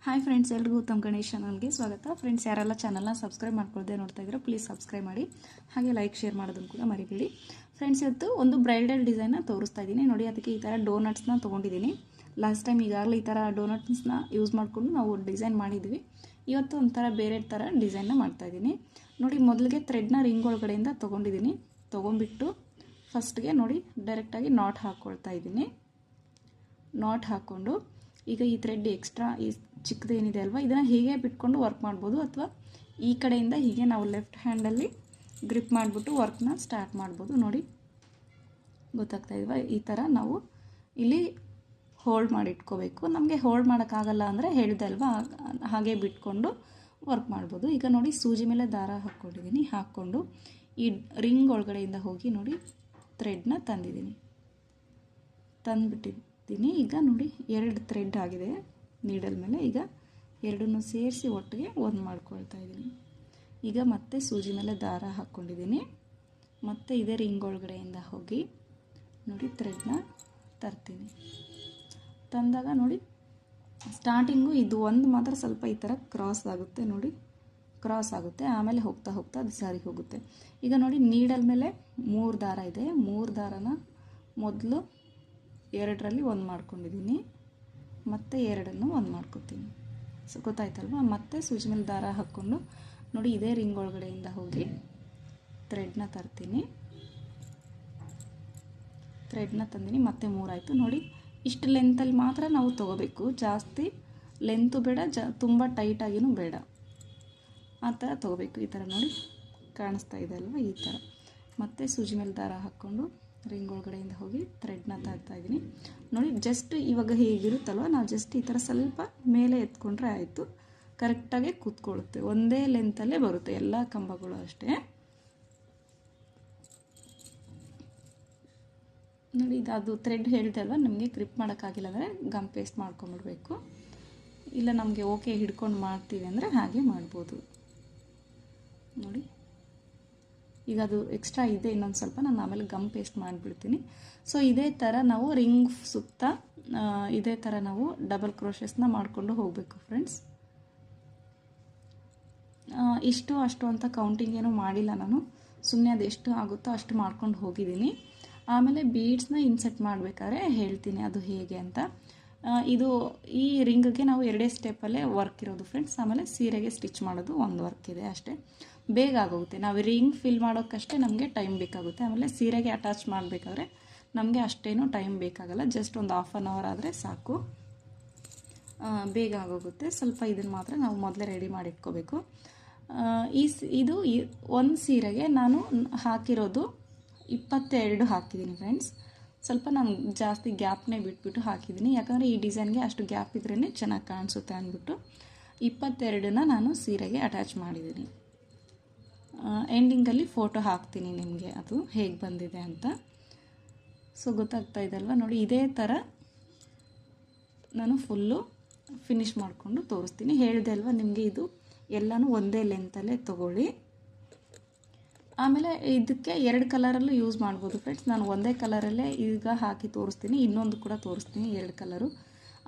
Hi friends, ಎಲ್ರಿಗೂ ತಮ್ಮ ಗಣೇಶ್ ಚಾನಲ್ಗೆ ಸ್ವಾಗತ. ಫ್ರೆಂಡ್ಸ್, ಯಾರೆಲ್ಲ ಚಾನಲ್ನ ಸಬ್ಸ್ಕ್ರೈಬ್ ಮಾಡ್ಕೊಳ್ಳದೆ ನೋಡ್ತಾ ಇದ್ದೀರಾ, ಪ್ಲೀಸ್ ಸಬ್ಸ್ಕ್ರೈಬ್ ಮಾಡಿ. ಹಾಗೆ ಲೈಕ್ ಶೇರ್ ಮಾಡೋದನ್ನು ಕೂಡ ಮರಿಬೇಡಿ. ಫ್ರೆಂಡ್ಸ್, ಇವತ್ತು ಒಂದು ಬ್ರೈಡಲ್ ಡಿಸೈನ್ನ ತೋರಿಸ್ತಾ ಇದ್ದೀನಿ ನೋಡಿ. ಅದಕ್ಕೆ ಈ ಥರ ಡೋನಟ್ಸ್ನ ತೊಗೊಂಡಿದ್ದೀನಿ. ಲಾಸ್ಟ್ ಟೈಮ್ ಈಗಾಗಲೇ ಈ ಥರ ಡೋನಟ್ಸ್ನ ಯೂಸ್ ಮಾಡಿಕೊಂಡು ನಾವು ಡಿಸೈನ್ ಮಾಡಿದ್ವಿ. ಇವತ್ತು ಒಂಥರ ಬೇರೆ ಥರ ಡಿಸೈನ್ನ ಮಾಡ್ತಾಯಿದ್ದೀನಿ ನೋಡಿ. ಮೊದಲಿಗೆ ಥ್ರೆಡ್ನ ರಿಂಗ್ ಒಳಗಡೆಯಿಂದ ತೊಗೊಂಡಿದ್ದೀನಿ. ತೊಗೊಂಡ್ಬಿಟ್ಟು ಫಸ್ಟ್ಗೆ ನೋಡಿ ಡೈರೆಕ್ಟಾಗಿ ನಾಟ್ ಹಾಕ್ಕೊಳ್ತಾ ಇದ್ದೀನಿ. ನಾಟ್ ಹಾಕ್ಕೊಂಡು ಈಗ ಈ ಥ್ರೆಡ್ ಎಕ್ಸ್ಟ್ರಾ ಈ ಚಿಕ್ಕದೇನಿದೆ ಅಲ್ವಾ, ಇದನ್ನು ಹೀಗೆ ಬಿಟ್ಕೊಂಡು ವರ್ಕ್ ಮಾಡ್ಬೋದು, ಅಥವಾ ಈ ಕಡೆಯಿಂದ ಹೀಗೆ ನಾವು ಲೆಫ್ಟ್ ಹ್ಯಾಂಡಲ್ಲಿ ಗ್ರಿಪ್ ಮಾಡಿಬಿಟ್ಟು ವರ್ಕ್ನ ಸ್ಟಾರ್ಟ್ ಮಾಡ್ಬೋದು. ನೋಡಿ ಗೊತ್ತಾಗ್ತಾ ಇಲ್ವಾ, ಈ ಥರ ನಾವು ಇಲ್ಲಿ ಹೋಲ್ಡ್ ಮಾಡಿ ಇಟ್ಕೋಬೇಕು. ನಮಗೆ ಹೋಲ್ಡ್ ಮಾಡೋಕ್ಕಾಗಲ್ಲ ಅಂದರೆ ಹೇಳಿದೆ ಅಲ್ವಾ, ಹಾಗೆ ಬಿಟ್ಕೊಂಡು ವರ್ಕ್ ಮಾಡ್ಬೋದು. ಈಗ ನೋಡಿ ಸೂಜಿ ಮೇಲೆ ದಾರ ಹಾಕ್ಕೊಂಡಿದ್ದೀನಿ. ಹಾಕ್ಕೊಂಡು ಈ ರಿಂಗ್ ಒಳಗಡೆಯಿಂದ ಹೋಗಿ ನೋಡಿ ಥ್ರೆಡ್ನ ತಂದುಬಿಟ್ಟಿದ್ದೀನಿ. ಈಗ ನೋಡಿ 2 ಥ್ರೆಡ್ ಆಗಿದೆ ನೀಡಲ್ ಮೇಲೆ. ಈಗ ಎರಡನ್ನೂ ಸೇರಿಸಿ ಒಟ್ಟಿಗೆ ಒಂದು ಮಾಡ್ಕೊಳ್ತಾ ಇದ್ದೀನಿ. ಈಗ ಮತ್ತೆ ಸೂಜಿ ಮೇಲೆ ದಾರ ಹಾಕ್ಕೊಂಡಿದ್ದೀನಿ. ಮತ್ತು ಇದೇ ರಿಂಗ್ ಒಳಗಡೆಯಿಂದ ಹೋಗಿ ನೋಡಿ ಥ್ರೆಡ್ನ ತರ್ತೀನಿ. ತಂದಾಗ ನೋಡಿ ಸ್ಟಾರ್ಟಿಂಗು ಇದು ಒಂದು ಮಾತ್ರ ಸ್ವಲ್ಪ ಈ ಥರ ಕ್ರಾಸ್ ಆಗುತ್ತೆ ನೋಡಿ, ಕ್ರಾಸ್ ಆಗುತ್ತೆ. ಆಮೇಲೆ ಹೋಗ್ತಾ ಹೋಗ್ತಾ ಅದು ಸರಿ ಹೋಗುತ್ತೆ. ಈಗ ನೋಡಿ ನೀಡಲ್ ಮೇಲೆ 3 ದಾರ ಇದೆ. 3 ದಾರನ ಮೊದಲು 2ರಲ್ಲಿ ಒಂದು ಮಾಡ್ಕೊಂಡಿದ್ದೀನಿ, ಮತ್ತು 2ಅನ್ನು ಒಂದು ಮಾಡ್ಕೊತೀನಿ. ಸೊ ಗೊತ್ತಾಯ್ತಲ್ವ. ಮತ್ತೆ ಸೂಜಿ ಮೇಲೆ ದಾರ ಹಾಕ್ಕೊಂಡು ನೋಡಿ ಇದೇ ರಿಂಗ್ ಒಳಗಡೆಯಿಂದ ಹೋಗಿ ಥ್ರೆಡ್ನ ತರ್ತೀನಿ. ಥ್ರೆಡ್ನ ತಂದಿನಿ, ಮತ್ತೆ 3 ಆಯಿತು ನೋಡಿ. ಇಷ್ಟು ಲೆಂತಲ್ಲಿ ಮಾತ್ರ ನಾವು ತೊಗೋಬೇಕು, ಜಾಸ್ತಿ ಲೆಂತು ಬೇಡ, ತುಂಬ ಟೈಟಾಗಿನೂ ಬೇಡ, ಆ ಥರ ತೊಗೋಬೇಕು. ಈ ಥರ ನೋಡಿ ಕಾಣಿಸ್ತಾ ಇದೆ ಅಲ್ವ, ಈ ಥರ. ಮತ್ತು ಸೂಜಿ ಮೇಲೆ ದಾರ ಹಾಕ್ಕೊಂಡು ರಿಂಗ್ ಒಳಗಡೆಯಿಂದ ಹೋಗಿ ಥ್ರೆಡ್ನ ತಾಗ್ತಾಯಿದ್ದೀನಿ ನೋಡಿ. ಜಸ್ಟ್ ಇವಾಗ ಹೇಗಿರುತ್ತಲ್ವ, ನಾವು ಜಸ್ಟ್ ಈ ಥರ ಸ್ವಲ್ಪ ಮೇಲೆ ಎತ್ಕೊಂಡ್ರೆ ಆಯಿತು, ಕರೆಕ್ಟಾಗಿ ಕೂತ್ಕೊಳ್ಳುತ್ತೆ. ಒಂದೇ ಲೆಂತಲ್ಲೇ ಬರುತ್ತೆ ಎಲ್ಲ ಕಂಬಗಳು ಅಷ್ಟೇ ನೋಡಿ. ಇದು ಥ್ರೆಡ್ ಹೇಳಿದೆ ಅಲ್ವ, ನಮಗೆ ಗ್ರಿಪ್ ಮಾಡೋಕ್ಕಾಗಿಲ್ಲ ಅಂದರೆ ಗಮ್ ಪೇಸ್ಟ್ ಮಾಡ್ಕೊಂಬಿಡ್ಬೇಕು. ಇಲ್ಲ ನಮಗೆ ಓಕೆ ಹಿಡ್ಕೊಂಡು ಮಾಡ್ತೀವಿ ಅಂದರೆ ಹಾಗೆ ಮಾಡ್ಬೋದು ನೋಡಿ. ಈಗ ಅದು ಎಕ್ಸ್ಟ್ರಾ ಇದೆ, ಇನ್ನೊಂದು ಸ್ವಲ್ಪ ನಾನು ಆಮೇಲೆ ಗಮ್ ಪೇಸ್ಟ್ ಮಾಡಿಬಿಡ್ತೀನಿ. ಸೊ ಇದೇ ಥರ ನಾವು ರಿಂಗ್ ಸುತ್ತ ಇದೇ ಥರ ನಾವು ಡಬಲ್ ಕ್ರೋಶಸ್ನ ಮಾಡಿಕೊಂಡು ಹೋಗಬೇಕು ಫ್ರೆಂಡ್ಸ್. ಇಷ್ಟು ಅಷ್ಟು ಅಂತ ಕೌಂಟಿಂಗ್ ಏನೂ ಮಾಡಿಲ್ಲ ನಾನು, ಸುಮ್ಮನೆ ಅದು ಎಷ್ಟು ಆಗುತ್ತೋ ಅಷ್ಟು ಮಾಡ್ಕೊಂಡು ಹೋಗಿದ್ದೀನಿ. ಆಮೇಲೆ ಬೀಡ್ಸ್ನ ಇನ್ಸರ್ಟ್ ಮಾಡಬೇಕಾದ್ರೆ ಹೇಳ್ತೀನಿ ಅದು ಹೇಗೆ ಅಂತ. ಇದು ಈ ರಿಂಗ್ಗೆ ನಾವು 2 ಸ್ಟೆಪ್ಪಲ್ಲೇ ವರ್ಕ್ ಇರೋದು ಫ್ರೆಂಡ್ಸ್. ಆಮೇಲೆ ಸೀರೆಗೆ ಸ್ಟಿಚ್ ಮಾಡೋದು ಒಂದು ವರ್ಕ್ ಇದೆ ಅಷ್ಟೇ, ಬೇಗ ಆಗೋಗುತ್ತೆ. ನಾವು ರಿಂಗ್ ಫಿಲ್ ಮಾಡೋಕ್ಕಷ್ಟೇ ನಮಗೆ ಟೈಮ್ ಬೇಕಾಗುತ್ತೆ. ಆಮೇಲೆ ಸೀರೆಗೆ ಅಟ್ಯಾಚ್ ಮಾಡಬೇಕಾದ್ರೆ ನಮಗೆ ಅಷ್ಟೇನೂ ಟೈಮ್ ಬೇಕಾಗಲ್ಲ, ಜಸ್ಟ್ ಒಂದು 1/2 an hour ಆದರೆ ಸಾಕು, ಬೇಗ ಆಗೋಗುತ್ತೆ. ಸ್ವಲ್ಪ ಇದನ್ನು ಮಾತ್ರ ನಾವು ಮೊದಲೇ ರೆಡಿ ಮಾಡಿ ಇಟ್ಕೋಬೇಕು. ಇದು ಒಂದು ಸೀರೆಗೆ ನಾನು ಹಾಕಿರೋದು 22 ಹಾಕಿದ್ದೀನಿ ಫ್ರೆಂಡ್ಸ್. ಸ್ವಲ್ಪ ನಾನು ಜಾಸ್ತಿ ಗ್ಯಾಪ್ನೇ ಬಿಟ್ಬಿಟ್ಟು ಹಾಕಿದ್ದೀನಿ, ಯಾಕಂದರೆ ಈ ಡಿಸೈನ್ಗೆ ಅಷ್ಟು ಗ್ಯಾಪ್ ಇದ್ರೇ ಚೆನ್ನಾಗಿ ಕಾಣಿಸುತ್ತೆ ಅಂದ್ಬಿಟ್ಟು 22ನ ನಾನು ಸೀರೆಗೆ ಅಟ್ಯಾಚ್ ಮಾಡಿದ್ದೀನಿ. ಎಂಡಿಂಗಲ್ಲಿ ಫೋಟೋ ಹಾಕ್ತೀನಿ ನಿಮಗೆ ಅದು ಹೇಗೆ ಬಂದಿದೆ ಅಂತ. ಸೊ ಗೊತ್ತಾಗ್ತಾ ಇದಲ್ವ ನೋಡಿ, ಇದೇ ಥರ ನಾನು ಫುಲ್ಲು ಫಿನಿಶ್ ಮಾಡಿಕೊಂಡು ತೋರಿಸ್ತೀನಿ. ಹೇಳಿದೆ ಅಲ್ವ ನಿಮಗೆ, ಇದು ಎಲ್ಲನೂ ಒಂದೇ ಲೆಂತಲ್ಲೇ ತೊಗೊಳ್ಳಿ. ಆಮೇಲೆ ಇದಕ್ಕೆ 2 ಕಲರಲ್ಲೂ ಯೂಸ್ ಮಾಡ್ಬೋದು ಫ್ರೆಂಡ್ಸ್. ನಾನು ಒಂದೇ ಕಲರಲ್ಲೇ ಈಗ ಹಾಕಿ ತೋರಿಸ್ತೀನಿ, ಇನ್ನೊಂದು ಕೂಡ ತೋರಿಸ್ತೀನಿ 2 ಕಲರು.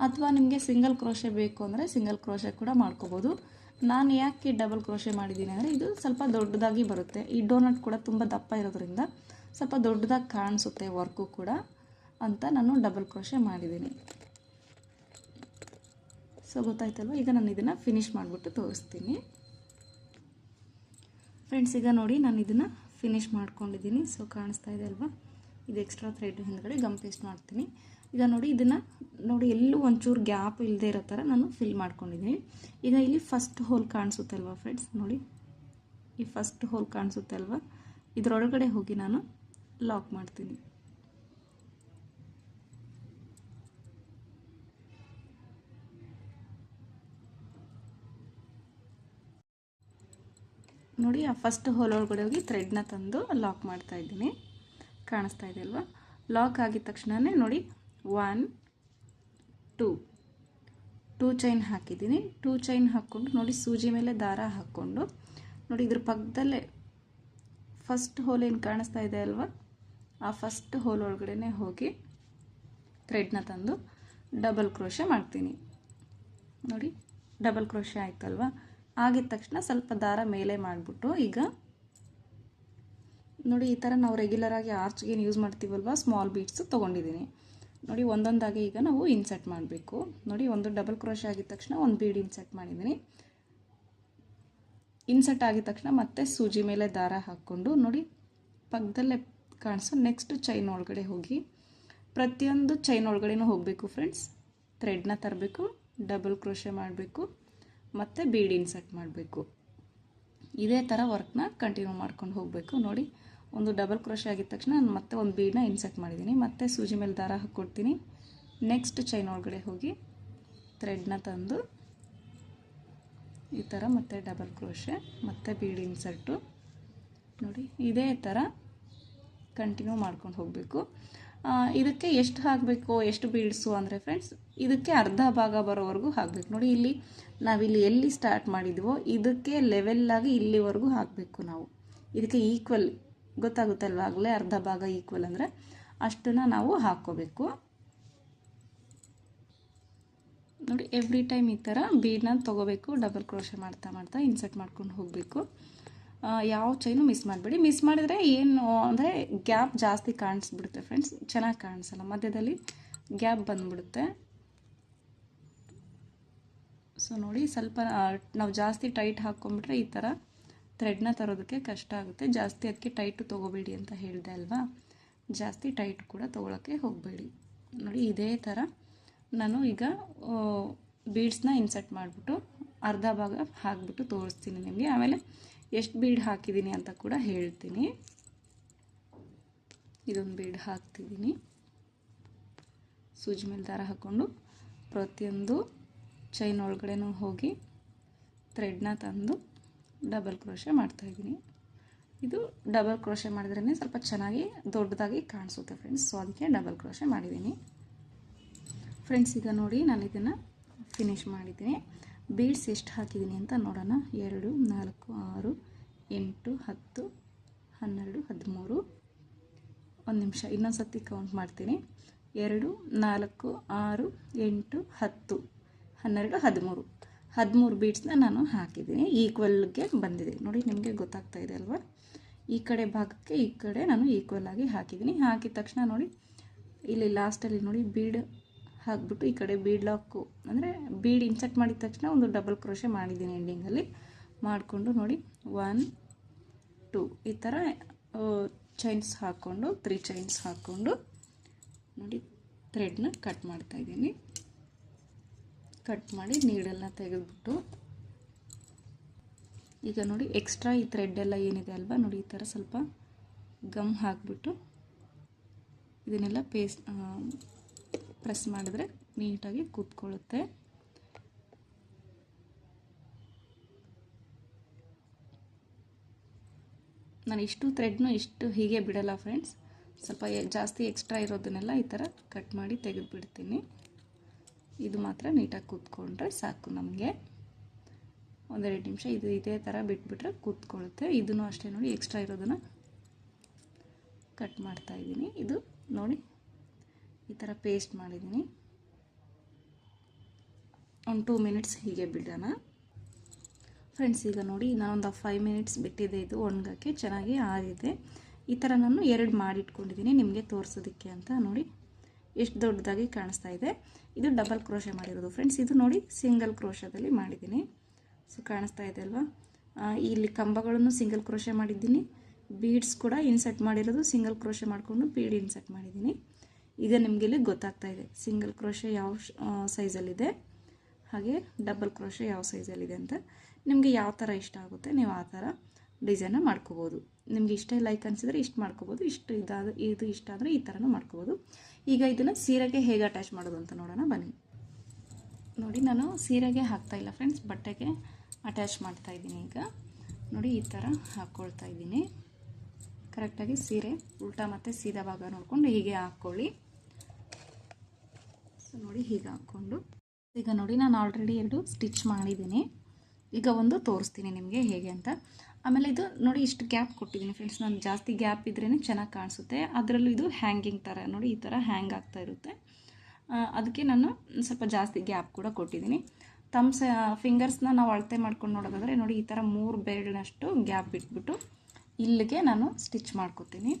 ಅಥವಾ ನಿಮಗೆ ಸಿಂಗಲ್ ಕ್ರೋಶೆ ಬೇಕು ಅಂದರೆ ಸಿಂಗಲ್ ಕ್ರೋಶೆ ಕೂಡ ಮಾಡ್ಕೋಬೋದು. ನಾನು ಯಾಕೆ ಡಬಲ್ ಕ್ರೋಶೆ ಮಾಡಿದ್ದೀನಿ ಅಂದರೆ ಇದು ಸ್ವಲ್ಪ ದೊಡ್ಡದಾಗಿ ಬರುತ್ತೆ. ಈ ಡೋನಟ್ ಕೂಡ ತುಂಬ ದಪ್ಪ ಇರೋದ್ರಿಂದ ಸ್ವಲ್ಪ ದೊಡ್ಡದಾಗಿ ಕಾಣಿಸುತ್ತೆ ವರ್ಕು ಕೂಡ ಅಂತ ನಾನು ಡಬಲ್ ಕ್ರೋಶೆ ಮಾಡಿದ್ದೀನಿ. ಸೊ ಗೊತ್ತಾಯ್ತಲ್ವ. ಈಗ ನಾನು ಇದನ್ನು ಫಿನಿಶ್ ಮಾಡಿಬಿಟ್ಟು ತೋರಿಸ್ತೀನಿ ಫ್ರೆಂಡ್ಸ್. ಈಗ ನೋಡಿ ನಾನು ಇದನ್ನು ಫಿನಿಶ್ ಮಾಡ್ಕೊಂಡಿದ್ದೀನಿ. ಸೊ ಕಾಣಿಸ್ತಾ ಇದೆ ಅಲ್ವಾ, ಇದು ಎಕ್ಸ್ಟ್ರಾ ಥ್ರೆಡ್ ಹಿಂದ್ಗಡೆ ಗಮ್ ಪೇಸ್ಟ್ ಮಾಡ್ತೀನಿ. ಈಗ ನೋಡಿ ಇದನ್ನು ನೋಡಿ, ಎಲ್ಲೂ ಒಂಚೂರು ಗ್ಯಾಪ್ ಇಲ್ಲದೆ ಇರೋ ಥರ ನಾನು ಫಿಲ್ ಮಾಡ್ಕೊಂಡಿದ್ದೀನಿ. ಈಗ ಇಲ್ಲಿ ಫಸ್ಟ್ ಹೋಲ್ ಕಾಣಿಸುತ್ತೆ ಅಲ್ವಾ ಫ್ರೆಂಡ್ಸ್, ನೋಡಿ ಈ ಫಸ್ಟ್ ಹೋಲ್ ಕಾಣಿಸುತ್ತೆ ಅಲ್ವಾ, ಇದರೊಳಗಡೆ ಹೋಗಿ ನಾನು ಲಾಕ್ ಮಾಡ್ತೀನಿ. ನೋಡಿ ಆ ಫಸ್ಟ್ ಹೋಲ್ ಒಳಗಡೆ ಹೋಗಿ ಥ್ರೆಡ್ನ ತಂದು ಲಾಕ್ ಮಾಡ್ತಾ ಇದ್ದೀನಿ. ಕಾಣಿಸ್ತಾ ಇದೆ ಅಲ್ವಾ. ಲಾಕ್ ಆಗಿದ ತಕ್ಷಣವೇ ನೋಡಿ 1 2 ಚೈನ್ ಹಾಕಿದ್ದೀನಿ. 2 ಚೈನ್ ಹಾಕ್ಕೊಂಡು ನೋಡಿ ಸೂಜಿ ಮೇಲೆ ದಾರ ಹಾಕ್ಕೊಂಡು ನೋಡಿ ಇದ್ರ ಪಕ್ಕದಲ್ಲೇ ಫಸ್ಟ್ ಹೋಲ್ ಏನು ಕಾಣಿಸ್ತಾ ಇದೆ ಅಲ್ವಾ, ಆ ಫಸ್ಟ್ ಹೋಲ್ ಒಳಗಡೆ ಹೋಗಿ ಥ್ರೆಡ್ನ ತಂದು ಡಬಲ್ ಕ್ರೋಶೆ ಮಾಡ್ತೀನಿ ನೋಡಿ. ಡಬಲ್ ಕ್ರೋಶೆ ಆಯ್ತಲ್ವ. ಆಗಿದ ತಕ್ಷಣ ಸ್ವಲ್ಪ ದಾರ ಮೇಲೆ ಮಾಡಿಬಿಟ್ಟು ಈಗ ನೋಡಿ ಈ ಥರ ನಾವು ರೆಗ್ಯುಲರಾಗಿ ಆರ್ಚ್ಗೆ ಯೂಸ್ ಮಾಡ್ತೀವಲ್ವ, ಸ್ಮಾಲ್ ಬೀಡ್ಸು ತೊಗೊಂಡಿದ್ದೀನಿ ನೋಡಿ. ಒಂದೊಂದಾಗಿ ಈಗ ನಾವು ಇನ್ಸರ್ಟ್ ಮಾಡಬೇಕು ನೋಡಿ. ಒಂದು ಡಬಲ್ ಕ್ರೋಶೆ ಆಗಿದ ತಕ್ಷಣ ಒಂದು ಬೀಡ್ ಇನ್ಸರ್ಟ್ ಮಾಡಿದ್ದೀನಿ. ಇನ್ಸರ್ಟ್ ಆಗಿದ ತಕ್ಷಣ ಮತ್ತೆ ಸೂಜಿ ಮೇಲೆ ದಾರ ಹಾಕ್ಕೊಂಡು ನೋಡಿ ಪಕ್ಕದಲ್ಲೇ ಕಾಣಿಸೋ ನೆಕ್ಸ್ಟ್ ಚೈನ್ ಒಳಗಡೆ ಹೋಗಿ, ಪ್ರತಿಯೊಂದು ಚೈನ್ ಒಳಗಡೆನೂ ಹೋಗಬೇಕು ಫ್ರೆಂಡ್ಸ್. ಥ್ರೆಡ್ನ ತರಬೇಕು, ಡಬಲ್ ಕ್ರೋಶೆ ಮಾಡಬೇಕು, ಮತ್ತು ಬೀಡ್ ಇನ್ಸರ್ಟ್ ಮಾಡಬೇಕು. ಇದೇ ಥರ ವರ್ಕ್ನ ಕಂಟಿನ್ಯೂ ಮಾಡ್ಕೊಂಡು ಹೋಗಬೇಕು ನೋಡಿ. ಒಂದು ಡಬಲ್ ಕ್ರೋಶೆ ಆಗಿದ ತಕ್ಷಣ ನಾನು ಮತ್ತೆ ಒಂದು ಬೀಡನ್ನ ಇನ್ಸರ್ಟ್ ಮಾಡಿದ್ದೀನಿ, ಮತ್ತೆ ಸೂಜಿ ಮೇಲೆ ದಾರ ಹಾಕ್ಕೊಡ್ತೀನಿ. ನೆಕ್ಸ್ಟ್ ಚೈನ್ ಒಳಗಡೆ ಹೋಗಿ ಥ್ರೆಡ್ನ ತಂದು ಈ ಥರ ಮತ್ತೆ ಡಬಲ್ ಕ್ರೋಶೆ ಮತ್ತು ಬೀಡ್ ಇನ್ಸರ್ಟು ನೋಡಿ. ಇದೇ ಥರ ಕಂಟಿನ್ಯೂ ಮಾಡ್ಕೊಂಡು ಹೋಗಬೇಕು. ಇದಕ್ಕೆ ಎಷ್ಟು ಹಾಕಬೇಕು, ಎಷ್ಟು ಬೀಡ್ಸು ಅಂದರೆ ಫ್ರೆಂಡ್ಸ್, ಇದಕ್ಕೆ ಅರ್ಧ ಭಾಗ ಬರೋವರೆಗೂ ಹಾಕಬೇಕು ನೋಡಿ. ಇಲ್ಲಿ ನಾವಿಲ್ಲಿ ಎಲ್ಲಿ ಸ್ಟಾರ್ಟ್ ಮಾಡಿದ್ವೋ ಇದಕ್ಕೆ ಲೆವೆಲ್ಲಾಗಿ ಇಲ್ಲಿವರೆಗೂ ಹಾಕಬೇಕು ನಾವು. ಇದಕ್ಕೆ ಈಕ್ವಲ್ ಗೊತ್ತಾಗುತ್ತಲ್ವ, ಆಗಲೇ ಅರ್ಧ ಭಾಗ ಈಕ್ವಲ್ ಅಂದರೆ ಅಷ್ಟನ್ನು ನಾವು ಹಾಕ್ಕೋಬೇಕು ನೋಡಿ. ಎವ್ರಿ ಟೈಮ್ ಈ ಥರ ಬೀಡನ್ನ ತೊಗೋಬೇಕು, ಡಬಲ್ ಕ್ರೋಶೆ ಮಾಡ್ತಾ ಮಾಡ್ತಾ ಇನ್ಸರ್ಟ್ ಮಾಡ್ಕೊಂಡು ಹೋಗಬೇಕು. ಯಾವ ಚೈನು ಮಿಸ್ ಮಾಡಬೇಡಿ. ಮಿಸ್ ಮಾಡಿದರೆ ಏನು ಅಂದರೆ ಗ್ಯಾಪ್ ಜಾಸ್ತಿ ಕಾಣಿಸ್ಬಿಡುತ್ತೆ ಫ್ರೆಂಡ್ಸ್, ಚೆನ್ನಾಗಿ ಕಾಣಿಸಲ್ಲ, ಮಧ್ಯದಲ್ಲಿ ಗ್ಯಾಪ್ ಬಂದುಬಿಡುತ್ತೆ. ಸೊ ನೋಡಿ ಸ್ವಲ್ಪ ನಾವು ಜಾಸ್ತಿ ಟೈಟ್ ಹಾಕ್ಕೊಂಡ್ಬಿಟ್ರೆ ಈ ಥರ ಥ್ರೆಡ್ನ ತರೋದಕ್ಕೆ ಕಷ್ಟ ಆಗುತ್ತೆ. ಜಾಸ್ತಿ ಅದಕ್ಕೆ ಟೈಟು ತೊಗೋಬೇಡಿ ಅಂತ ಹೇಳಿದೆ ಅಲ್ವಾ, ಜಾಸ್ತಿ ಟೈಟ್ ಕೂಡ ತೊಗೊಳಕ್ಕೆ ಹೋಗಬೇಡಿ ನೋಡಿ. ಇದೇ ಥರ ನಾನು ಈಗ ಬೀಡ್ಸ್ನ ಇನ್ಸರ್ಟ್ ಮಾಡಿಬಿಟ್ಟು ಅರ್ಧ ಭಾಗ ಹಾಕಿಬಿಟ್ಟು ತೋರಿಸ್ತೀನಿ ನಿಮಗೆ. ಆಮೇಲೆ ಎಷ್ಟು ಬೀಡ್ ಹಾಕಿದ್ದೀನಿ ಅಂತ ಕೂಡ ಹೇಳ್ತೀನಿ. ಇದೊಂದು ಬೀಡ್ ಹಾಕ್ತಿದ್ದೀನಿ, ಸೂಜಿ ಮೇಲೆ ದಾರ ಹಾಕ್ಕೊಂಡು ಪ್ರತಿಯೊಂದು ಚೈನ್ ಒಳಗಡೆನೂ ಹೋಗಿ ಥ್ರೆಡ್ನ ತಂದು ಡಬಲ್ ಕ್ರೋಶೆ ಮಾಡ್ತಾಯಿದ್ದೀನಿ. ಇದು ಡಬಲ್ ಕ್ರೋಶೆ ಮಾಡಿದ್ರೇ ಸ್ವಲ್ಪ ಚೆನ್ನಾಗಿ ದೊಡ್ಡದಾಗಿ ಕಾಣಿಸುತ್ತೆ ಫ್ರೆಂಡ್ಸ್, ಸೊ ಅದಕ್ಕೆ ಡಬಲ್ ಕ್ರೋಶೆ ಮಾಡಿದ್ದೀನಿ ಫ್ರೆಂಡ್ಸ್. ಈಗ ನೋಡಿ ನಾನು ಇದನ್ನು ಫಿನಿಶ್ ಮಾಡಿದ್ದೀನಿ. ಬೀಡ್ಸ್ ಎಷ್ಟು ಹಾಕಿದ್ದೀನಿ ಅಂತ ನೋಡೋಣ. 2, 4, 6, 8, 10, 12, 13. ಒಂದು ನಿಮಿಷ ಇನ್ನೊಂದು ಸತಿ ಕೌಂಟ್ ಮಾಡ್ತೀನಿ. 2, 4, 6, 8, 10, 12, 13 ಬೀಡ್ಸ್ನ ನಾನು ಹಾಕಿದ್ದೀನಿ. ಈಕ್ವಲ್ಗೆ ಬಂದಿದೆ ನೋಡಿ, ನಿಮಗೆ ಗೊತ್ತಾಗ್ತಾ ಇದೆ ಅಲ್ವಾ. ಈ ಕಡೆ ಭಾಗಕ್ಕೆ ಈ ಕಡೆ ನಾನು ಈಕ್ವಲ್ ಆಗಿ ಹಾಕಿದ್ದೀನಿ. ಹಾಕಿದ ತಕ್ಷಣ ನೋಡಿ ಇಲ್ಲಿ ಲಾಸ್ಟಲ್ಲಿ ನೋಡಿ ಬೀಡ್ ಹಾಕ್ಬಿಟ್ಟು ಈ ಕಡೆ ಬೀಡ್ ಲಾಕು ಅಂದರೆ ಬೀಡ್ ಇನ್ಸರ್ಟ್ ಮಾಡಿದ ತಕ್ಷಣ ಒಂದು ಡಬಲ್ ಕ್ರೋಶೆ ಮಾಡಿದ್ದೀನಿ ಎಂಡಿಂಗಲ್ಲಿ ಮಾಡಿಕೊಂಡು ನೋಡಿ 1, 2 ಈ ಥರ ಚೈನ್ಸ್ ಹಾಕ್ಕೊಂಡು 3 ಚೈನ್ಸ್ ಹಾಕ್ಕೊಂಡು ನೋಡಿ ಥ್ರೆಡ್ನ ಕಟ್ ಮಾಡ್ತಾಯಿದ್ದೀನಿ. ಕಟ್ ಮಾಡಿ ನೀಡಲ್ನ ತೆಗೆದುಬಿಟ್ಟು ಈಗ ನೋಡಿ ಎಕ್ಸ್ಟ್ರಾ ಈ ಥ್ರೆಡ್ ಎಲ್ಲ ಏನಿದೆ ಅಲ್ವಾ ನೋಡಿ, ಈ ಥರ ಸ್ವಲ್ಪ ಗಮ್ ಹಾಕಿಬಿಟ್ಟು ಇದನ್ನೆಲ್ಲ ಪ್ರೆಸ್ ಮಾಡಿದ್ರೆ ನೀಟಾಗಿ ಕೂತ್ಕೊಳ್ಳುತ್ತೆ. ನಾನು ಇಷ್ಟು ಥ್ರೆಡ್ನು ಇಷ್ಟು ಹೀಗೆ ಬಿಡಲ್ಲ ಫ್ರೆಂಡ್ಸ್, ಸ್ವಲ್ಪ ಜಾಸ್ತಿ ಎಕ್ಸ್ಟ್ರಾ ಇರೋದನ್ನೆಲ್ಲ ಈ ಥರ ಕಟ್ ಮಾಡಿ ತೆಗೆದುಬಿಡ್ತೀನಿ. ಇದು ಮಾತ್ರ ನೀಟಾಗಿ ಕೂತ್ಕೊಂಡ್ರೆ ಸಾಕು ನಮಗೆ. 1-2 ನಿಮಿಷ ಇದು ಇದೇ ಥರ ಬಿಟ್ಬಿಟ್ರೆ ಕೂತ್ಕೊಳ್ಳುತ್ತೆ. ಇದನ್ನು ಅಷ್ಟೇ ನೋಡಿ ಎಕ್ಸ್ಟ್ರಾ ಇರೋದನ್ನು ಕಟ್ ಮಾಡ್ತಾಯಿದ್ದೀನಿ. ಇದು ನೋಡಿ ಈ ಥರ ಪೇಸ್ಟ್ ಮಾಡಿದ್ದೀನಿ. ಒಂದು 2 ಮಿನಿಟ್ಸ್ ಹೀಗೆ ಬಿಡೋಣ ಫ್ರೆಂಡ್ಸ್. ಈಗ ನೋಡಿ ನಾನೊಂದು 5 ಮಿನಿಟ್ಸ್ ಬಿಟ್ಟಿದ್ದೆ, ಇದು ಒಣಗಕ್ಕೆ ಚೆನ್ನಾಗಿ ಆರಿದೆ. ಈ ಥರ ನಾನು 2 ಮಾಡಿಟ್ಕೊಂಡಿದ್ದೀನಿ ನಿಮಗೆ ತೋರಿಸೋದಕ್ಕೆ ಅಂತ. ನೋಡಿ ಎಷ್ಟು ದೊಡ್ಡದಾಗಿ ಕಾಣಿಸ್ತಾ ಇದೆ. ಇದು ಡಬಲ್ ಕ್ರೋಶೆ ಮಾಡಿರೋದು ಫ್ರೆಂಡ್ಸ್. ಇದು ನೋಡಿ ಸಿಂಗಲ್ ಕ್ರೋಶದಲ್ಲಿ ಮಾಡಿದ್ದೀನಿ. ಸೊ ಕಾಣಿಸ್ತಾ ಇದೆ ಅಲ್ವಾ. ಇಲ್ಲಿ ಕಂಬಗಳನ್ನು ಸಿಂಗಲ್ ಕ್ರೋಶೆ ಮಾಡಿದ್ದೀನಿ, ಬೀಡ್ಸ್ ಕೂಡ ಇನ್ಸರ್ಟ್ ಮಾಡಿರೋದು ಸಿಂಗಲ್ ಕ್ರೋಶೆ ಮಾಡಿಕೊಂಡು ಬೀಡ್ ಇನ್ಸರ್ಟ್ ಮಾಡಿದ್ದೀನಿ. ಈಗ ನಿಮಗೆ ಇಲ್ಲಿ ಗೊತ್ತಾಗ್ತಾ ಇದೆ ಸಿಂಗಲ್ ಕ್ರೋಶೆ ಯಾವ ಸೈಜಲ್ಲಿದೆ, ಹಾಗೆ ಡಬಲ್ ಕ್ರೋಶೆ ಯಾವ ಸೈಜಲ್ಲಿದೆ ಅಂತ. ನಿಮಗೆ ಯಾವ ಥರ ಇಷ್ಟ ಆಗುತ್ತೆ ನೀವು ಆ ಥರ ಡಿಸೈನ್ನ ಮಾಡ್ಕೋಬೋದು. ನಿಮಗೆ ಇಷ್ಟ ಲೈಕ್ ಅನಿಸಿದ್ರೆ ಇಷ್ಟು ಮಾಡ್ಕೋಬೋದು, ಇದು ಇಷ್ಟ ಆದರೆ ಈ ಥರನೂ ಮಾಡ್ಕೋಬೋದು. ಈಗ ಇದನ್ನು ಸೀರೆಗೆ ಹೇಗೆ ಅಟ್ಯಾಚ್ ಮಾಡೋದು ಅಂತ ನೋಡೋಣ ಬನ್ನಿ. ನೋಡಿ ನಾನು ಸೀರೆಗೆ ಹಾಕ್ತಾಯಿಲ್ಲ ಫ್ರೆಂಡ್ಸ್, ಬಟ್ಟೆಗೆ ಅಟ್ಯಾಚ್ ಮಾಡ್ತಾಯಿದ್ದೀನಿ. ಈಗ ನೋಡಿ ಈ ಥರ ಹಾಕ್ಕೊಳ್ತಾ ಇದ್ದೀನಿ. ಕರೆಕ್ಟಾಗಿ ಸೀರೆ ಉಲ್ಟಾ ಮತ್ತು ಸೀದಾ ಭಾಗ ನೋಡಿಕೊಂಡು ಹೀಗೆ ಹಾಕ್ಕೊಳ್ಳಿ. ಸೊ ನೋಡಿ ಹೀಗೆ ಹಾಕ್ಕೊಂಡು ಈಗ ನೋಡಿ ನಾನು ಆಲ್ರೆಡಿ 2 ಸ್ಟಿಚ್ ಮಾಡಿದ್ದೀನಿ. ಈಗ ಒಂದು ತೋರಿಸ್ತೀನಿ ನಿಮಗೆ ಹೇಗೆ ಅಂತ. ಆಮೇಲೆ ಇದು ನೋಡಿ ಇಷ್ಟು ಗ್ಯಾಪ್ ಕೊಟ್ಟಿದ್ದೀನಿ ಫ್ರೆಂಡ್ಸ್. ನಾನು ಜಾಸ್ತಿ ಗ್ಯಾಪ್ ಇದ್ರೇ ಚೆನ್ನಾಗಿ ಕಾಣಿಸುತ್ತೆ. ಅದರಲ್ಲೂ ಇದು ಹ್ಯಾಂಗಿಂಗ್ ಥರ ನೋಡಿ ಈ ಥರ ಹ್ಯಾಂಗ್ ಆಗ್ತಾ ಇರುತ್ತೆ. ಅದಕ್ಕೆ ನಾನು ಸ್ವಲ್ಪ ಜಾಸ್ತಿ ಗ್ಯಾಪ್ ಕೂಡ ಕೊಟ್ಟಿದ್ದೀನಿ. ತಮ್ಸ್ ಫಿಂಗರ್ಸ್ನ ನಾವು ಅಳತೆ ಮಾಡ್ಕೊಂಡು ನೋಡೋದಾದರೆ ನೋಡಿ ಈ ಥರ 3 ಬೆರಳಿನಷ್ಟು ಗ್ಯಾಪ್ ಬಿಟ್ಬಿಟ್ಟು ಇಲ್ಲಿಗೆ ನಾನು ಸ್ಟಿಚ್ ಮಾಡ್ಕೊತೀನಿ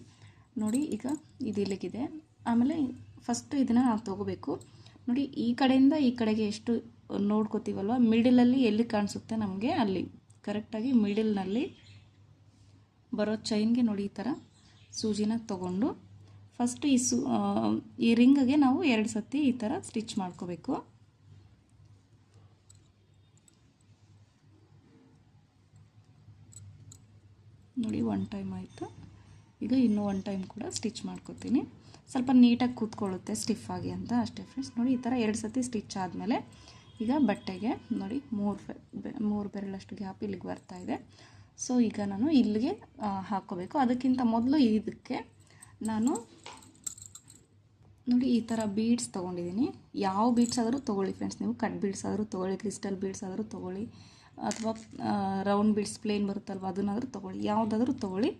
ನೋಡಿ. ಈಗ ಇದು ಇಲ್ಲಿಗಿದೆ. ಆಮೇಲೆ ಫಸ್ಟು ಇದನ್ನು ನಾವು ತೊಗೋಬೇಕು ನೋಡಿ. ಈ ಕಡೆಯಿಂದ ಈ ಕಡೆಗೆ ಎಷ್ಟು ನೋಡ್ಕೋತೀವಲ್ವ, ಮಿಡಲಲ್ಲಿ ಎಲ್ಲಿ ಕಾಣಿಸುತ್ತೆ ನಮಗೆ ಅಲ್ಲಿ ಕರೆಕ್ಟಾಗಿ ಮಿಡಲ್ನಲ್ಲಿ ಬರೋ ಚೈನ್ಗೆ ನೋಡಿ ಈ ಥರ ಸೂಜಿನ ತೊಗೊಂಡು ಫಸ್ಟು ಈ ರಿಂಗ್ಗೆ ನಾವು 2 ಸತಿ ಈ ಥರ ಸ್ಟಿಚ್ ಮಾಡ್ಕೋಬೇಕು. ನೋಡಿ 1 ಟೈಮ್ ಆಯಿತು. ಈಗ ಇನ್ನೂ 1 ಟೈಮ್ ಕೂಡ ಸ್ಟಿಚ್ ಮಾಡ್ಕೋತೀನಿ. ಸ್ವಲ್ಪ ನೀಟಾಗಿ ಕೂತ್ಕೊಳ್ಳುತ್ತೆ ಸ್ಟಿಫ್ ಆಗಿ ಅಂತ ಅಷ್ಟೇ ಫ್ರೆಂಡ್ಸ್. ನೋಡಿ ಈ ಥರ 2 ಸತಿ ಸ್ಟಿಚ್ ಆದಮೇಲೆ ಈಗ ಬಟ್ಟೆಗೆ ನೋಡಿ 3 ಬೆರಳಷ್ಟು ಗ್ಯಾಪ್ ಇಲ್ಲಿಗೆ ಬರ್ತಾ ಇದೆ. ಸೊ ಈಗ ನಾನು ಇಲ್ಲಿಗೆ ಹಾಕ್ಕೋಬೇಕು. ಅದಕ್ಕಿಂತ ಮೊದಲು ಇದಕ್ಕೆ ನಾನು ನೋಡಿ ಈ ಥರ ಬೀಡ್ಸ್ ತೊಗೊಂಡಿದ್ದೀನಿ. ಯಾವ ಬೀಡ್ಸ್ ಆದರೂ ತೊಗೊಳ್ಳಿ ಫ್ರೆಂಡ್ಸ್, ನೀವು ಕಟ್ ಬೀಡ್ಸ್ ಆದರೂ ತೊಗೊಳ್ಳಿ, ಕ್ರಿಸ್ಟಲ್ ಬೀಡ್ಸ್ ಆದರೂ ತೊಗೊಳ್ಳಿ, ಅಥವಾ ರೌಂಡ್ ಬೀಡ್ಸ್ ಪ್ಲೇನ್ ಬರುತ್ತಲ್ವ ಅದನ್ನಾದರೂ ತೊಗೊಳ್ಳಿ, ಯಾವುದಾದ್ರೂ ತೊಗೊಳ್ಳಿ.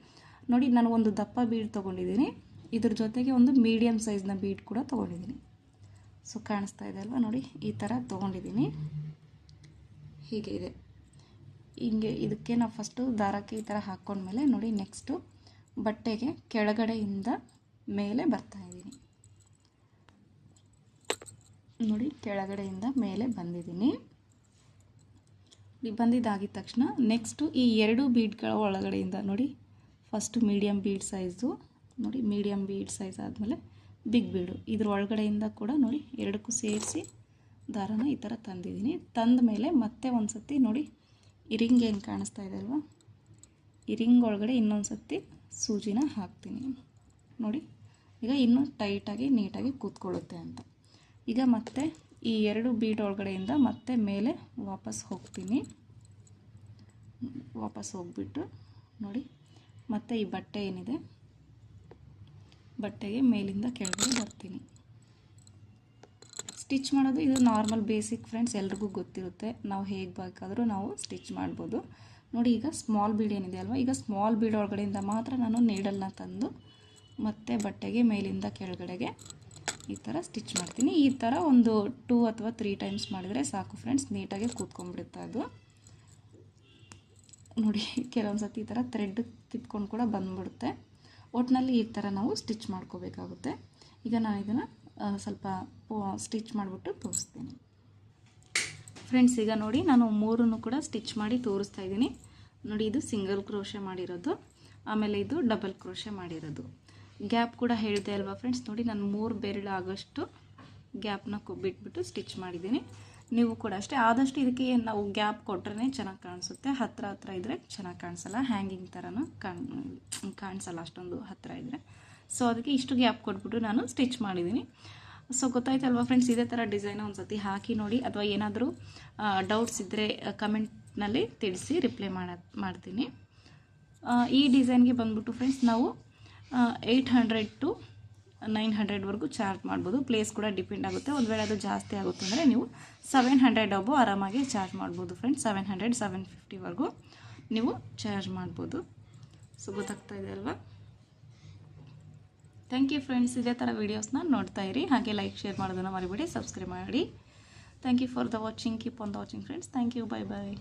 ನೋಡಿ ನಾನು ಒಂದು ದಪ್ಪ ಬೀಡ್ ತೊಗೊಂಡಿದ್ದೀನಿ, ಇದ್ರ ಜೊತೆಗೆ ಒಂದು ಮೀಡಿಯಮ್ ಸೈಜ್ನ ಬೀಡ್ ಕೂಡ ತೊಗೊಂಡಿದ್ದೀನಿ. ಸೊ ಕಾಣಿಸ್ತಾ ಇದೆ ಅಲ್ವಾ ನೋಡಿ, ಈ ಥರ ತೊಗೊಂಡಿದ್ದೀನಿ. ಹೀಗೆ ಇದೆ. ಹಿಂಗೆ ಇದಕ್ಕೆ ನಾವು ಫಸ್ಟು ದಾರಕ್ಕೆ ಈ ಥರ ಹಾಕ್ಕೊಂಡ್ಮೇಲೆ ನೋಡಿ ನೆಕ್ಸ್ಟು ಬಟ್ಟೆಗೆ ಕೆಳಗಡೆಯಿಂದ ಮೇಲೆ ಬರ್ತಾಯಿದ್ದೀನಿ ನೋಡಿ. ಕೆಳಗಡೆಯಿಂದ ಮೇಲೆ ಬಂದಿದ್ದೀನಿ. ಬಂದಿದ್ದಾಗಿದ ತಕ್ಷಣ ನೆಕ್ಸ್ಟು ಈ 2 ಬೀಡ್ಗಳ ಒಳಗಡೆಯಿಂದ ನೋಡಿ ಫಸ್ಟು ಮೀಡಿಯಮ್ ಬೀಡ್ ಸೈಜು ನೋಡಿ, ಮೀಡಿಯಮ್ ಬೀಡ್ ಸೈಜ್ ಆದಮೇಲೆ ಬಿಗ್ ಬೀಡು, ಇದ್ರ ಒಳಗಡೆಯಿಂದ ಕೂಡ ನೋಡಿ 2ಕ್ಕೂ ಸೇರಿಸಿ ದಾರನ ಈ ಥರ ತಂದಿದ್ದೀನಿ. ತಂದ ಮೇಲೆ ಮತ್ತೆ ಒಂದು ಸತಿ ನೋಡಿ ಈ ರಿಂಗ್ ಏನು ಕಾಣಿಸ್ತಾ ಇದೆ ಅಲ್ವಾ, ಈ ರಿಂಗ್ ಒಳಗಡೆ ಇನ್ನೊಂದು ಸತಿ ಸೂಜಿನ ಹಾಕ್ತೀನಿ ನೋಡಿ. ಈಗ ಇನ್ನೂ ಟೈಟಾಗಿ ನೀಟಾಗಿ ಕೂತ್ಕೊಳ್ಳುತ್ತೆ ಅಂತ. ಈಗ ಮತ್ತೆ ಈ 2 ಬೀಡ್ ಒಳಗಡೆಯಿಂದ ಮತ್ತೆ ಮೇಲೆ ವಾಪಸ್ ಹೋಗ್ತೀನಿ. ವಾಪಸ್ ಹೋಗ್ಬಿಟ್ಟು ನೋಡಿ ಮತ್ತೆ ಈ ಬಟ್ಟೆ ಏನಿದೆ ಬಟ್ಟೆಗೆ ಮೇಲಿಂದ ಕೆಳಗಡೆ ಬರ್ತೀನಿ. ಸ್ಟಿಚ್ ಮಾಡೋದು ಇದು ನಾರ್ಮಲ್ ಬೇಸಿಕ್ ಫ್ರೆಂಡ್ಸ್, ಎಲ್ರಿಗೂ ಗೊತ್ತಿರುತ್ತೆ. ನಾವು ಹೇಗೆ ಬೇಕಾದರೂ ನಾವು ಸ್ಟಿಚ್ ಮಾಡ್ಬೋದು ನೋಡಿ. ಈಗ ಸ್ಮಾಲ್ ಬೀಡ್ ಏನಿದೆ ಅಲ್ವಾ, ಈಗ ಸ್ಮಾಲ್ ಬೀಡ್ ಒಳಗಡೆಯಿಂದ ಮಾತ್ರ ನಾನು ನೀಡಲ್ನ ತಂದು ಮತ್ತೆ ಬಟ್ಟೆಗೆ ಮೇಲಿಂದ ಕೆಳಗಡೆಗೆ ಈ ಥರ ಸ್ಟಿಚ್ ಮಾಡ್ತೀನಿ. ಈ ಥರ ಒಂದು 2 ಅಥವಾ 3 ಟೈಮ್ಸ್ ಮಾಡಿದರೆ ಸಾಕು ಫ್ರೆಂಡ್ಸ್, ನೀಟಾಗಿ ಕೂತ್ಕೊಂಡ್ಬಿಡುತ್ತೆ ಅದು ನೋಡಿ. ಕೆಲವೊಂದು ಸತಿ ಈ ಥರ ಥ್ರೆಡ್ ಕಿತ್ಕೊಂಡು ಕೂಡ ಬಂದ್ಬಿಡುತ್ತೆ. ಒಟ್ಟಿನಲ್ಲಿ ಈ ಥರ ನಾವು ಸ್ಟಿಚ್ ಮಾಡ್ಕೋಬೇಕಾಗುತ್ತೆ. ಈಗ ನಾನು ಇದನ್ನು ಸ್ವಲ್ಪ ಸ್ಟಿಚ್ ಮಾಡಿಬಿಟ್ಟು ತೋರಿಸ್ತೀನಿ ಫ್ರೆಂಡ್ಸ್. ಈಗ ನೋಡಿ ನಾನು 3 ಕೂಡ ಸ್ಟಿಚ್ ಮಾಡಿ ತೋರಿಸ್ತಾ ಇದ್ದೀನಿ ನೋಡಿ. ಇದು ಸಿಂಗಲ್ ಕ್ರೋಶೆ ಮಾಡಿರೋದು, ಆಮೇಲೆ ಇದು ಡಬಲ್ ಕ್ರೋಶೆ ಮಾಡಿರೋದು. ಗ್ಯಾಪ್ ಕೂಡ ಹೇಳಿದೆ ಅಲ್ವಾ ಫ್ರೆಂಡ್ಸ್, ನೋಡಿ ನಾನು 3 ಬೆರಳು ಆಗೋಷ್ಟು ಗ್ಯಾಪ್ನ ಬಿಟ್ಬಿಟ್ಟು ಸ್ಟಿಚ್ ಮಾಡಿದ್ದೀನಿ. ನೀವು ಕೂಡ ಅಷ್ಟೇ, ಆದಷ್ಟು ಇದಕ್ಕೆ ನಾವು ಗ್ಯಾಪ್ ಕೊಟ್ಟರೆ ಚೆನ್ನಾಗಿ ಕಾಣಿಸುತ್ತೆ. ಹತ್ರ ಇದ್ದರೆ ಚೆನ್ನಾಗಿ ಕಾಣಿಸಲ್ಲ, ಹ್ಯಾಂಗಿಂಗ್ ಥರನೂ ಕಾಣಿಸಲ್ಲ ಅಷ್ಟೊಂದು ಹತ್ತಿರ ಇದ್ದರೆ. ಸೊ ಅದಕ್ಕೆ ಇಷ್ಟು ಗ್ಯಾಪ್ ಕೊಟ್ಬಿಟ್ಟು ನಾನು ಸ್ಟಿಚ್ ಮಾಡಿದ್ದೀನಿ. ಸೊ ಗೊತ್ತಾಯ್ತಲ್ವಾ ಫ್ರೆಂಡ್ಸ್, ಇದೇ ಥರ ಡಿಸೈನ್ ಒಂದು ಸತಿ ಹಾಕಿ ನೋಡಿ. ಅಥವಾ ಏನಾದರೂ ಡೌಟ್ಸ್ ಇದ್ದರೆ ಕಮೆಂಟ್ನಲ್ಲಿ ತಿಳಿಸಿ, ರಿಪ್ಲೈ ಮಾಡ್ತೀನಿ. ಈ ಡಿಸೈನ್ಗೆ ಬಂದ್ಬಿಟ್ಟು ಫ್ರೆಂಡ್ಸ್ ನಾವು 800 to 900ವರೆಗೂ ಚಾರ್ಜ್ ಮಾಡ್ಬೋದು. ಪ್ಲೇಸ್ ಕೂಡ ಡಿಪೆಂಡ್ ಆಗುತ್ತೆ. ಒಂದು ವೇಳೆ ಅದು ಜಾಸ್ತಿ ಆಗುತ್ತೆ ಅಂದರೆ ನೀವು 700 ಅಬೋ ಆರಾಮಾಗಿ ಚಾರ್ಜ್ ಮಾಡ್ಬೋದು ಫ್ರೆಂಡ್ಸ್. 700 750ವರೆಗೂ ನೀವು ಚಾರ್ಜ್ ಮಾಡ್ಬೋದು. ಸೊ ಗೊತ್ತಾಗ್ತಾ ಇದೆ ಅಲ್ವಾ. Thank you friends. ಇದೇ ಥರ ವೀಡಿಯೋಸ್ನ ನೋಡ್ತಾ ಇರಿ. ಹಾಗೆ ಲೈಕ್ ಶೇರ್ ಮಾಡೋದನ್ನು ಮರಿಬೇಡಿ, ಸಬ್ಸ್ಕ್ರೈಬ್ ಮಾಡಿ. Thank you for the watching. Keep on the watching friends. Thank you. Bye bye.